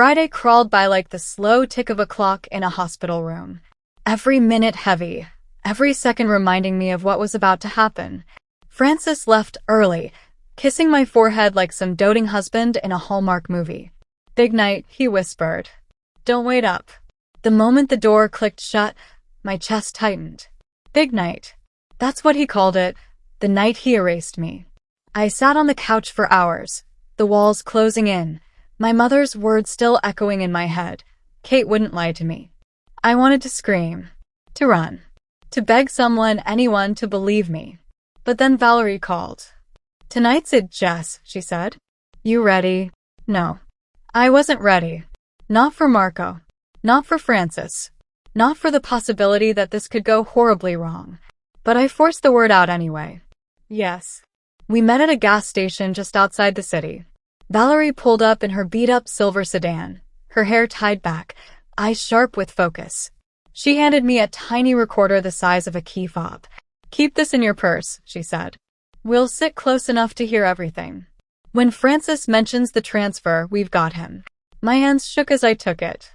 Friday crawled by like the slow tick of a clock in a hospital room. Every minute heavy, every second reminding me of what was about to happen. Francis left early, kissing my forehead like some doting husband in a Hallmark movie. "Big night," he whispered. "Don't wait up." The moment the door clicked shut, my chest tightened. Big night. That's what he called it, the night he erased me. I sat on the couch for hours, the walls closing in, my mother's words still echoing in my head. Kate wouldn't lie to me. I wanted to scream, to run, to beg someone, anyone to believe me. But then Valerie called. "Tonight's it, Jess," she said. "You ready?" No. I wasn't ready. Not for Marco. Not for Francis. Not for the possibility that this could go horribly wrong. But I forced the word out anyway. Yes. We met at a gas station just outside the city. Valerie pulled up in her beat-up silver sedan, her hair tied back, eyes sharp with focus. She handed me a tiny recorder the size of a key fob. "Keep this in your purse," she said. "We'll sit close enough to hear everything. When Francis mentions the transfer, we've got him." My hands shook as I took it.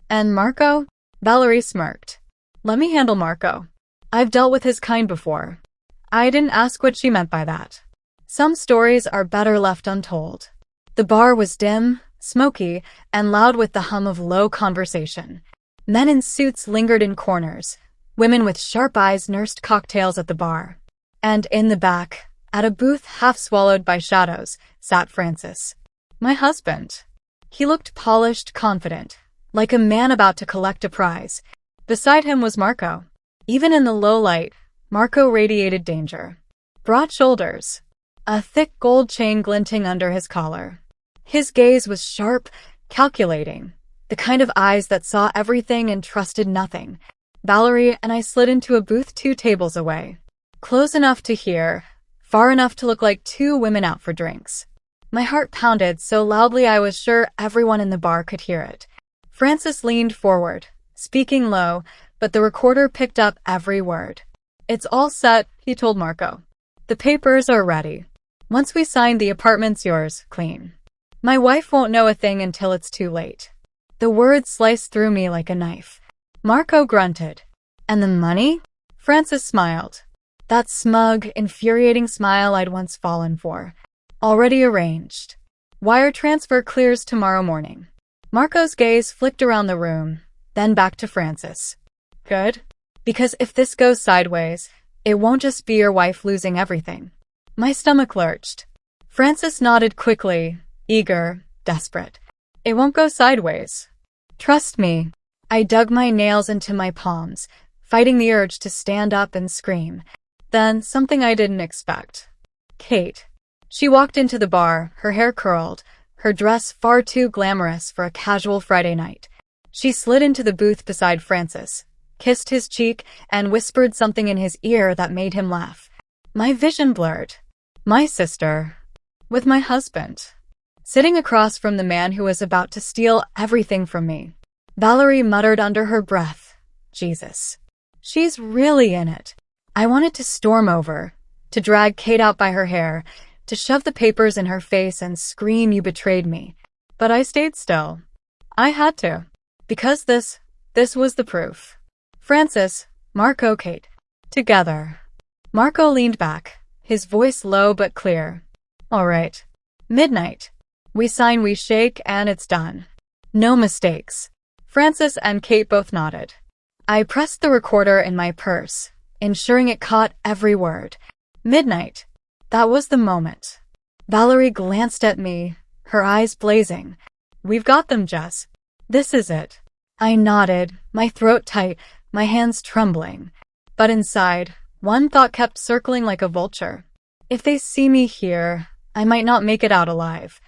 "And Marco?" Valerie smirked. "Let me handle Marco. I've dealt with his kind before." I didn't ask what she meant by that. Some stories are better left untold. The bar was dim, smoky, and loud with the hum of low conversation. Men in suits lingered in corners. Women with sharp eyes nursed cocktails at the bar. And in the back, at a booth half swallowed by shadows, sat Francis. My husband. He looked polished, confident, like a man about to collect a prize. Beside him was Marco. Even in the low light, Marco radiated danger. Broad shoulders. A thick gold chain glinting under his collar. His gaze was sharp, calculating. The kind of eyes that saw everything and trusted nothing. Valerie and I slid into a booth 2 tables away. Close enough to hear, far enough to look like 2 women out for drinks. My heart pounded so loudly I was sure everyone in the bar could hear it. Francis leaned forward, speaking low, but the recorder picked up every word. "It's all set," he told Marco. "The papers are ready. Once we sign, the apartment's yours, clean. My wife won't know a thing until it's too late." The words sliced through me like a knife. Marco grunted. "And the money?" Francis smiled. That smug, infuriating smile I'd once fallen for. "Already arranged. Wire transfer clears tomorrow morning." Marco's gaze flicked around the room, then back to Francis. "Good? Because if this goes sideways, it won't just be your wife losing everything." My stomach lurched. Francis nodded quickly, eager, desperate. "It won't go sideways. Trust me." I dug my nails into my palms, fighting the urge to stand up and scream. Then, something I didn't expect. Kate. She walked into the bar, her hair curled, her dress far too glamorous for a casual Friday night. She slid into the booth beside Francis, kissed his cheek, and whispered something in his ear that made him laugh. My vision blurred. My sister. With my husband. Sitting across from the man who was about to steal everything from me. Valerie muttered under her breath, "Jesus. She's really in it." I wanted to storm over, to drag Kate out by her hair, to shove the papers in her face and scream, "You betrayed me." But I stayed still. I had to. Because this was the proof. Francis, Marco, Kate. Together. Marco leaned back, his voice low but clear. "All right. Midnight. We sign, we shake, and it's done. No mistakes." Francis and Kate both nodded. I pressed the recorder in my purse, ensuring it caught every word. Midnight. That was the moment. Valerie glanced at me, her eyes blazing. "We've got them, Jess. This is it." I nodded, my throat tight, my hands trembling. But inside, one thought kept circling like a vulture. If they see me here, I might not make it out alive.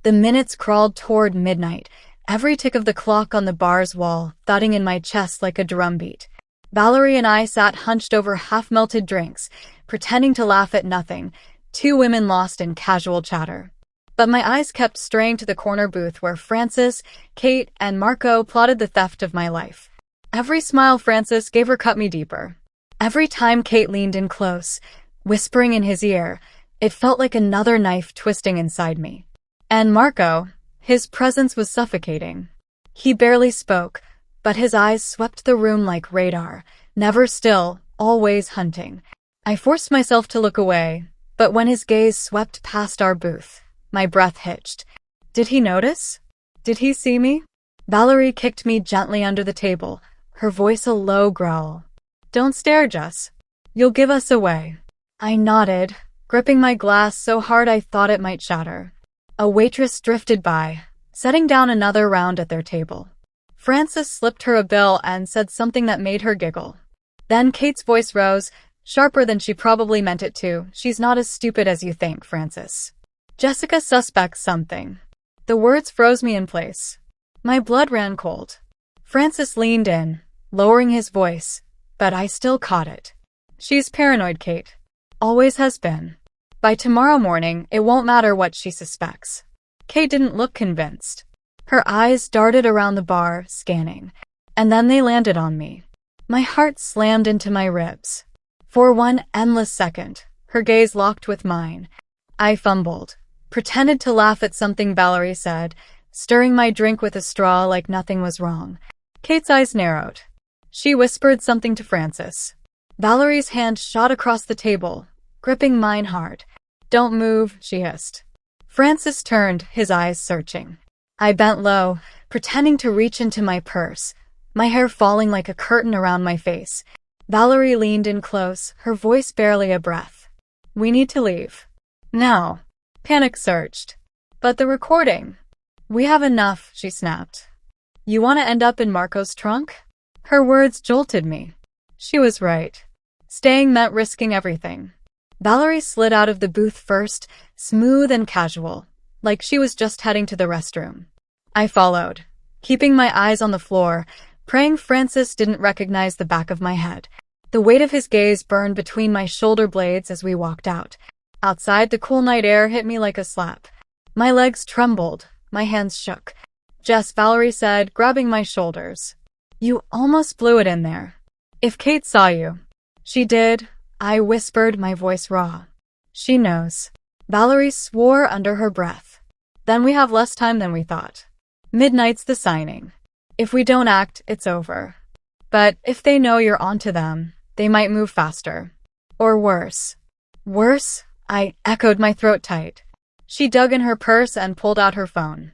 The minutes crawled toward midnight, every tick of the clock on the bar's wall thudding in my chest like a drumbeat. Valerie and I sat hunched over half-melted drinks, pretending to laugh at nothing, 2 women lost in casual chatter. But my eyes kept straying to the corner booth where Francis, Kate, and Marco plotted the theft of my life. Every smile Francis gave her cut me deeper. Every time Kate leaned in close, whispering in his ear, it felt like another knife twisting inside me. And Marco, His presence was suffocating. He barely spoke, but his eyes swept the room like radar, never still, always hunting. I forced myself to look away, but when his gaze swept past our booth, my breath hitched. Did he notice? Did he see me? Valerie kicked me gently under the table, her voice a low growl. Don't stare, Jess. You'll give us away. I nodded, gripping my glass so hard I thought it might shatter. A waitress drifted by, setting down another round at their table. Frances slipped her a bill and said something that made her giggle. Then Kate's voice rose, sharper than she probably meant it to. She's not as stupid as you think, Frances. Jessica suspects something. The words froze me in place. My blood ran cold. Francis leaned in, lowering his voice, but I still caught it. She's paranoid, Kate. Always has been. By tomorrow morning, it won't matter what she suspects. Kate didn't look convinced. Her eyes darted around the bar, scanning, and then they landed on me. My heart slammed into my ribs. For one endless second, her gaze locked with mine. I fumbled, pretended to laugh at something Valerie said, stirring my drink with a straw like nothing was wrong. Kate's eyes narrowed. She whispered something to Frances. Valerie's hand shot across the table, gripping mine hard. Don't move, she hissed. Francis turned, his eyes searching. I bent low, pretending to reach into my purse, my hair falling like a curtain around my face. Valerie leaned in close, her voice barely a breath. We need to leave. Now. Panic surged. But the recording. We have enough, she snapped. You want to end up in Marco's trunk? Her words jolted me. She was right. Staying meant risking everything. Valerie slid out of the booth first, smooth and casual, like she was just heading to the restroom. I followed, keeping my eyes on the floor, praying Francis didn't recognize the back of my head. The weight of his gaze burned between my shoulder blades as we walked out. Outside, the cool night air hit me like a slap. My legs trembled, my hands shook. Jess, Valerie said, grabbing my shoulders. You almost blew it in there. If Kate saw you. She did, I whispered, my voice raw. She knows. Valerie swore under her breath. Then we have less time than we thought. Midnight's the signing. If we don't act, it's over. But if they know you're onto them, they might move faster. Or worse. Worse? I echoed, my throat tight. She dug in her purse and pulled out her phone.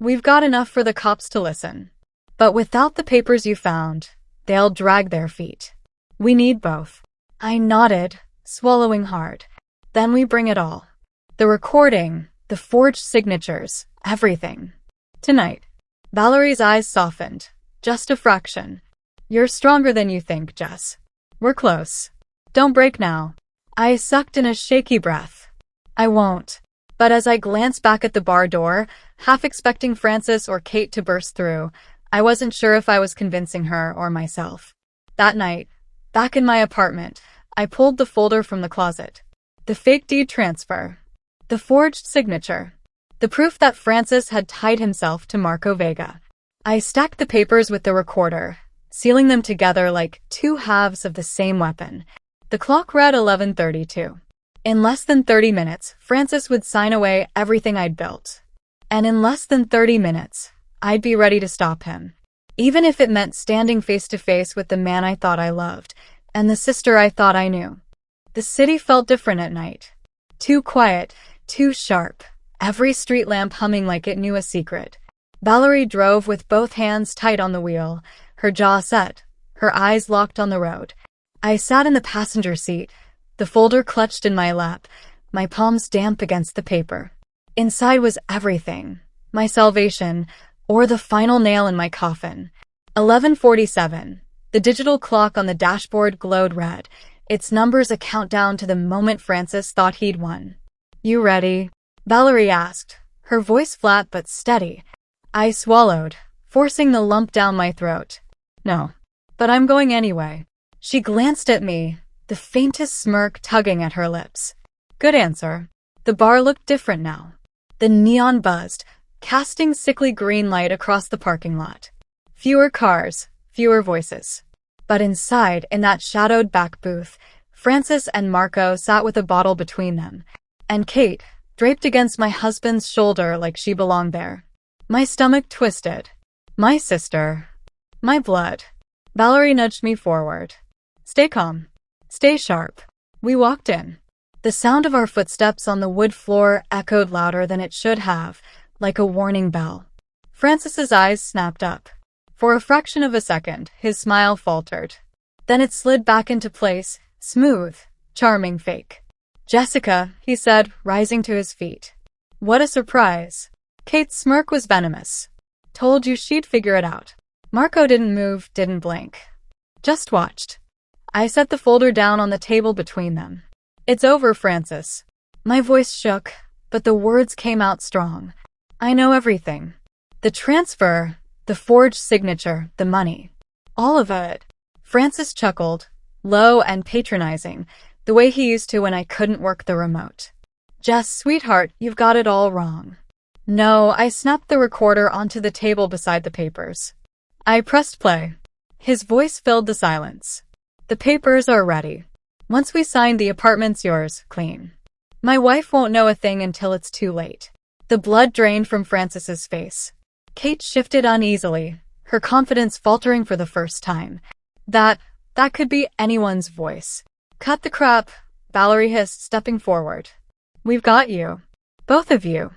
We've got enough for the cops to listen. But without the papers you found, they'll drag their feet. We need both. I nodded, swallowing hard. Then we bring it all. The recording, the forged signatures, everything. Tonight. Valerie's eyes softened. Just a fraction. You're stronger than you think, Jess. We're close. Don't break now. I sucked in a shaky breath. I won't. But as I glanced back at the bar door, half expecting Frances or Kate to burst through, I wasn't sure if I was convincing her or myself. That night, back in my apartment, I pulled the folder from the closet. The fake deed transfer. The forged signature. The proof that Francis had tied himself to Marco Vega. I stacked the papers with the recorder, sealing them together like two halves of the same weapon. The clock read 11:32. In less than 30 minutes, Francis would sign away everything I'd built. And in less than 30 minutes, I'd be ready to stop him. Even if it meant standing face to face with the man I thought I loved, and the sister I thought I knew. The city felt different at night. Too quiet, too sharp, every street lamp humming like it knew a secret. Valerie drove with both hands tight on the wheel, her jaw set, her eyes locked on the road. I sat in the passenger seat, the folder clutched in my lap, my palms damp against the paper. Inside was everything, my salvation, or the final nail in my coffin. 11:47. The digital clock on the dashboard glowed red, its numbers a countdown to the moment Francis thought he'd won. You ready? Valerie asked, her voice flat but steady. I swallowed, forcing the lump down my throat. No. But I'm going anyway. She glanced at me, the faintest smirk tugging at her lips. Good answer. The bar looked different now. The neon buzzed, casting sickly green light across the parking lot. Fewer cars, fewer voices. But inside, in that shadowed back booth, Francis and Marco sat with a bottle between them. And Kate, draped against my husband's shoulder like she belonged there. My stomach twisted. My sister. My blood. Valerie nudged me forward. Stay calm. Stay sharp. We walked in. The sound of our footsteps on the wood floor echoed louder than it should have, like a warning bell. Francis's eyes snapped up. For a fraction of a second, his smile faltered. Then it slid back into place, smooth, charming fake. Jessica, he said, rising to his feet. What a surprise. Kate's smirk was venomous. Told you she'd figure it out. Marco didn't move, didn't blink. Just watched. I set the folder down on the table between them. It's over, Francis. My voice shook, but the words came out strong. I know everything. The transfer, the forged signature, the money. All of it. Francis chuckled, low and patronizing, the way he used to when I couldn't work the remote. Jess, sweetheart, you've got it all wrong. No, I snapped the recorder onto the table beside the papers. I pressed play. His voice filled the silence. The papers are ready. Once we sign, the apartment's yours, clean. My wife won't know a thing until it's too late. The blood drained from Francis's face. Kate shifted uneasily, her confidence faltering for the first time. That could be anyone's voice. Cut the crap, Valerie hissed, stepping forward. We've got you. Both of you.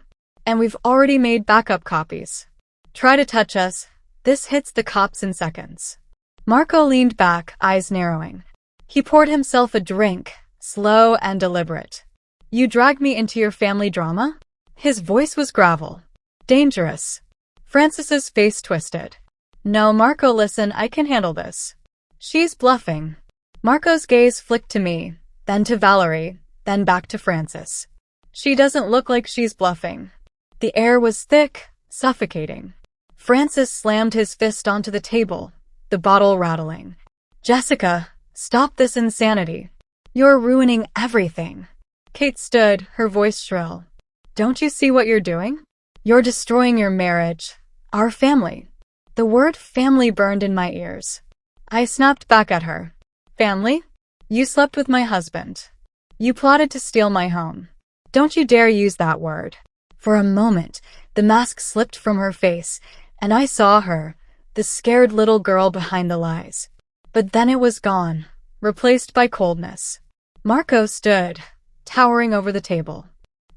And we've already made backup copies. Try to touch us. This hits the cops in seconds. Marco leaned back, eyes narrowing. He poured himself a drink, slow and deliberate. You dragged me into your family drama? His voice was gravel. Dangerous. Francis's face twisted. No, Marco, listen, I can handle this. She's bluffing. Marco's gaze flicked to me, then to Valerie, then back to Francis. She doesn't look like she's bluffing. The air was thick, suffocating. Francis slammed his fist onto the table, the bottle rattling. Jessica, stop this insanity. You're ruining everything. Kate stood, her voice shrill. Don't you see what you're doing? You're destroying your marriage, our family. The word family burned in my ears. I snapped back at her. Family? You slept with my husband. You plotted to steal my home. Don't you dare use that word. For a moment, the mask slipped from her face, and I saw her, the scared little girl behind the lies. But then it was gone, replaced by coldness. Marco stood, towering over the table.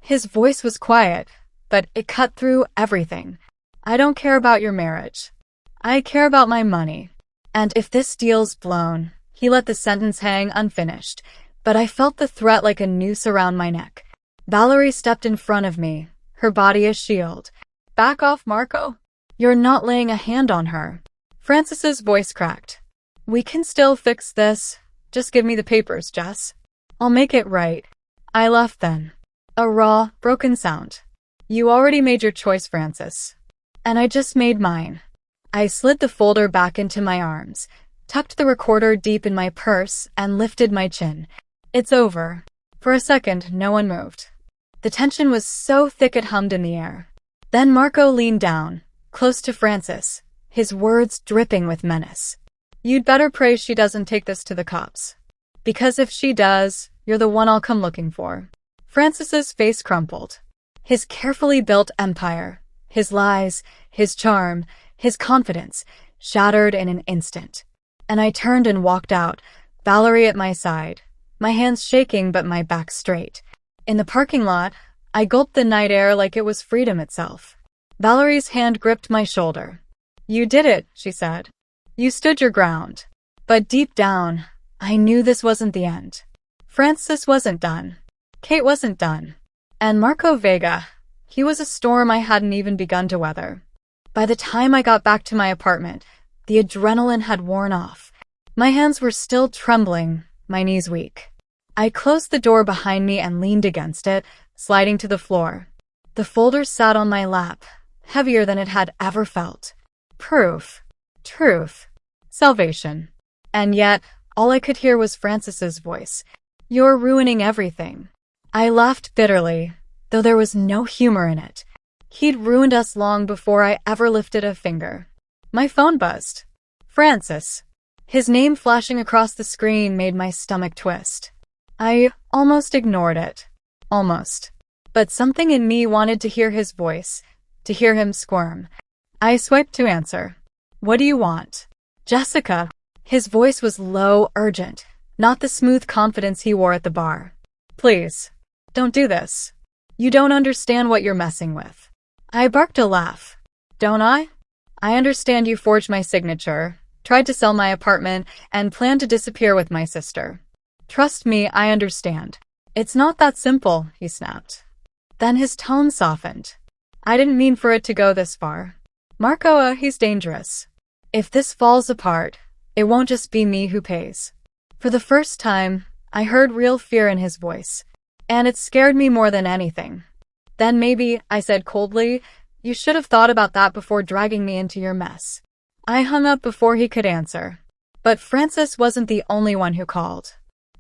His voice was quiet, but it cut through everything. I don't care about your marriage. I care about my money. And if this deal's blown, he let the sentence hang unfinished, but I felt the threat like a noose around my neck. Valerie stepped in front of me, her body a shield. Back off, Marco. You're not laying a hand on her. Francis's voice cracked. We can still fix this. Just give me the papers, Jess. I'll make it right. I left then. A raw, broken sound. You already made your choice, Francis. And I just made mine. I slid the folder back into my arms, tucked the recorder deep in my purse, and lifted my chin. It's over. For a second, no one moved. The tension was so thick it hummed in the air. Then Marco leaned down, close to Francis, his words dripping with menace. You'd better pray she doesn't take this to the cops. Because if she does, you're the one I'll come looking for. Francis's face crumpled. His carefully built empire, his lies, his charm, his confidence, shattered in an instant. And I turned and walked out, Valerie at my side, my hands shaking but my back straight. In the parking lot, I gulped the night air like it was freedom itself. Valerie's hand gripped my shoulder. You did it, she said. You stood your ground. But deep down, I knew this wasn't the end. Francis wasn't done. Kate wasn't done. And Marco Vega, he was a storm I hadn't even begun to weather. By the time I got back to my apartment, the adrenaline had worn off. My hands were still trembling, my knees weak. I closed the door behind me and leaned against it, sliding to the floor. The folder sat on my lap, heavier than it had ever felt. Proof. Truth. Salvation. And yet, all I could hear was Francis's voice. You're ruining everything. I laughed bitterly, though there was no humor in it. He'd ruined us long before I ever lifted a finger. My phone buzzed. Francis. His name flashing across the screen made my stomach twist. I almost ignored it. Almost. But something in me wanted to hear his voice, to hear him squirm. I swiped to answer. What do you want? Jessica. His voice was low, urgent, not the smooth confidence he wore at the bar. Please, don't do this. You don't understand what you're messing with. I barked a laugh. Don't I? I understand you forged my signature, tried to sell my apartment, and planned to disappear with my sister. Trust me, I understand. It's not that simple, he snapped. Then his tone softened. I didn't mean for it to go this far. Marco, he's dangerous. If this falls apart, it won't just be me who pays. For the first time, I heard real fear in his voice, and it scared me more than anything. Then maybe, I said coldly, you should have thought about that before dragging me into your mess. I hung up before he could answer. But Francis wasn't the only one who called.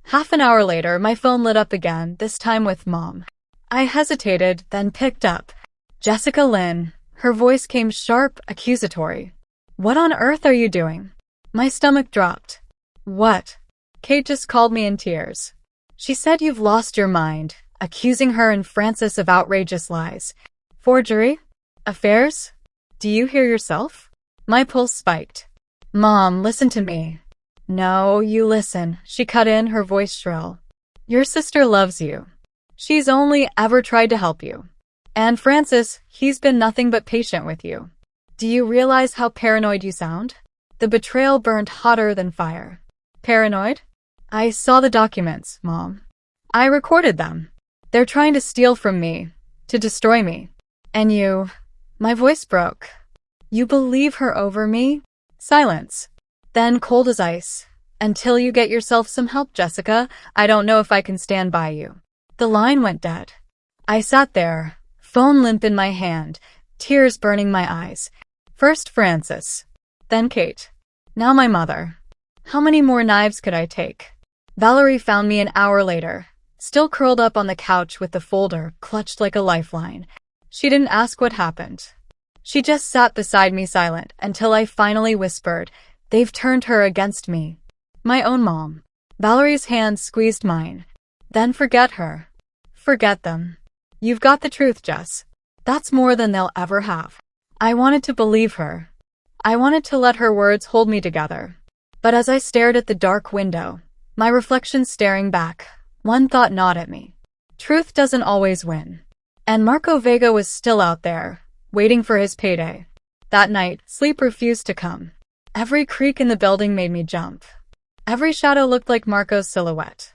Half an hour later, my phone lit up again, this time with Mom. I hesitated, then picked up. Jessica Lynn. Her voice came sharp, accusatory. What on earth are you doing? My stomach dropped. What? Kate just called me in tears. She said you've lost your mind, accusing her and Francis of outrageous lies. Forgery? Affairs? Do you hear yourself? My pulse spiked. Mom, listen to me. No, you listen, she cut in, her voice shrill. Your sister loves you. She's only ever tried to help you. And Francis, he's been nothing but patient with you. Do you realize how paranoid you sound? The betrayal burned hotter than fire. Paranoid? I saw the documents, Mom. I recorded them. They're trying to steal from me, to destroy me. And you... My voice broke. You believe her over me? Silence. Then cold as ice. Until you get yourself some help, Jessica, I don't know if I can stand by you. The line went dead. I sat there, phone limp in my hand, tears burning my eyes. First Francis. Then Kate. Now my mother. How many more knives could I take? Valerie found me an hour later, still curled up on the couch with the folder clutched like a lifeline. She didn't ask what happened. She just sat beside me silent until I finally whispered, they've turned her against me. My own mom. Valerie's hand squeezed mine. Then forget her. Forget them. You've got the truth, Jess. That's more than they'll ever have. I wanted to believe her. I wanted to let her words hold me together. But as I stared at the dark window, my reflection staring back, one thought gnawed at me. Truth doesn't always win. And Marco Vega was still out there, waiting for his payday. That night, sleep refused to come. Every creak in the building made me jump. Every shadow looked like Marco's silhouette.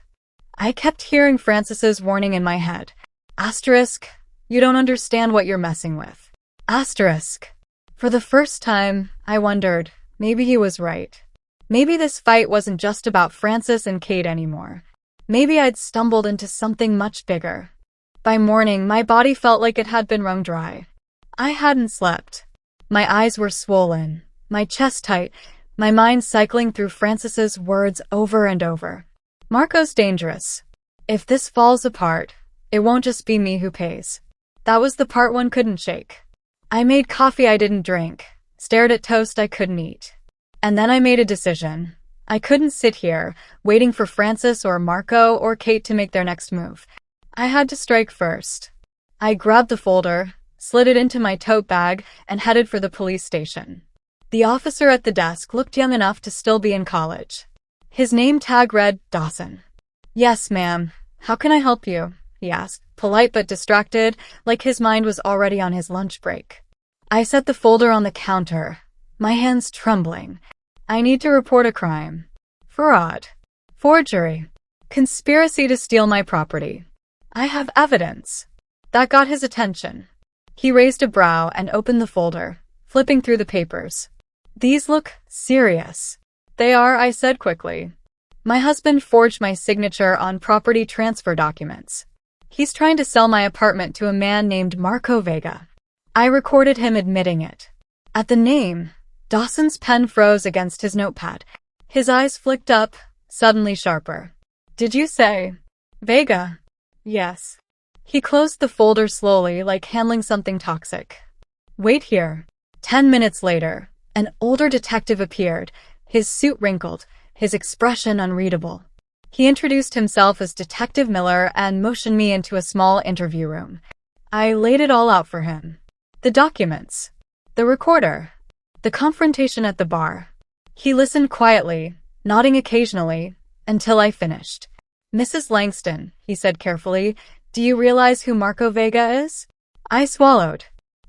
I kept hearing Francis's warning in my head. Asterisk, you don't understand what you're messing with. Asterisk. For the first time, I wondered, maybe he was right. Maybe this fight wasn't just about Francis and Kate anymore. Maybe I'd stumbled into something much bigger. By morning, my body felt like it had been wrung dry. I hadn't slept. My eyes were swollen, my chest tight, my mind cycling through Francis's words over and over. Marco's dangerous. If this falls apart, it won't just be me who pays. That was the part one couldn't shake. I made coffee I didn't drink, stared at toast I couldn't eat. And then I made a decision. I couldn't sit here, waiting for Francis or Marco or Kate to make their next move. I had to strike first. I grabbed the folder, slid it into my tote bag, and headed for the police station. The officer at the desk looked young enough to still be in college. His name tag read Dawson. Yes, ma'am. How can I help you? He asked, polite but distracted, like his mind was already on his lunch break. I set the folder on the counter, my hands trembling. I need to report a crime. Fraud. Forgery. Conspiracy to steal my property. I have evidence. That got his attention. He raised a brow and opened the folder, flipping through the papers. These look serious. They are, I said quickly. My husband forged my signature on property transfer documents. He's trying to sell my apartment to a man named Marco Vega. I recorded him admitting it. At the name, Dawson's pen froze against his notepad. His eyes flicked up, suddenly sharper. Did you say Vega? Yes. He closed the folder slowly, like handling something toxic. Wait here. 10 minutes later, an older detective appeared, his suit wrinkled, his expression unreadable. He introduced himself as Detective Miller and motioned me into a small interview room. I laid it all out for him. The documents. The recorder. The confrontation at the bar. He listened quietly, nodding occasionally, until I finished. Mrs. Langston, he said carefully, do you realize who Marco Vega is? I swallowed.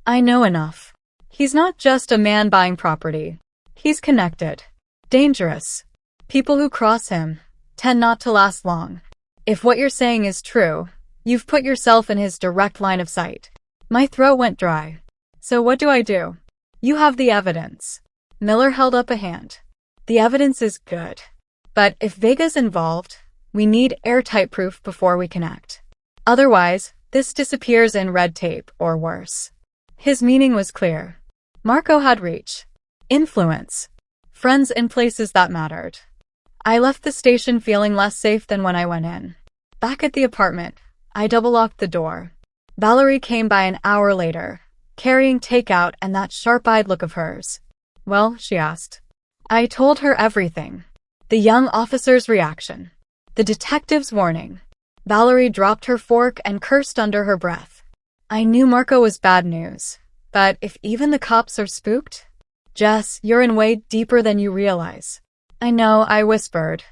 I know enough. He's not just a man buying property. He's connected. Dangerous. People who cross him tend not to last long. If what you're saying is true, you've put yourself in his direct line of sight. My throat went dry. So what do? You have the evidence. Miller held up a hand. The evidence is good. But if Vega's involved, we need airtight proof before we can act. Otherwise, this disappears in red tape or worse. His meaning was clear. Marco had reach, influence, friends in places that mattered. I left the station feeling less safe than when I went in. Back at the apartment, I double-locked the door. Valerie came by an hour later, carrying takeout and that sharp-eyed look of hers. Well, she asked. I told her everything. The young officer's reaction. The detective's warning. Valerie dropped her fork and cursed under her breath. I knew Marco was bad news. But if even the cops are spooked? Jess, you're in way deeper than you realize. I know, I whispered.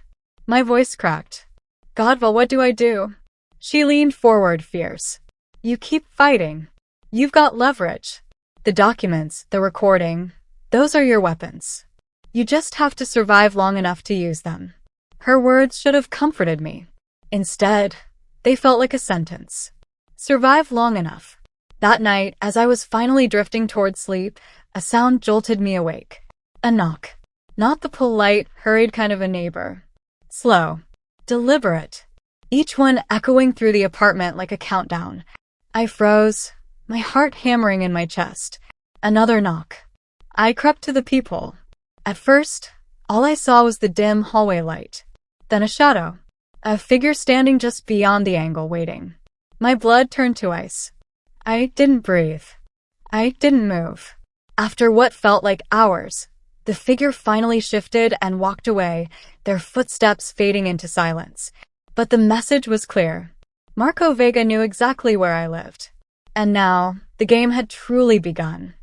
My voice cracked. Godwell, what do I do? She leaned forward, fierce. You keep fighting. You've got leverage. The documents, the recording, those are your weapons. You just have to survive long enough to use them. Her words should have comforted me. Instead, they felt like a sentence. Survive long enough. That night, as I was finally drifting toward sleep, a sound jolted me awake. A knock. Not the polite, hurried kind of a neighbor. Slow. Deliberate. Each one echoing through the apartment like a countdown. I froze, my heart hammering in my chest. Another knock. I crept to the peephole. At first, all I saw was the dim hallway light. Then a shadow. A figure standing just beyond the angle, waiting. My blood turned to ice. I didn't breathe. I didn't move. After what felt like hours, the figure finally shifted and walked away, their footsteps fading into silence. But the message was clear. Marco Vega knew exactly where I lived. And now, the game had truly begun.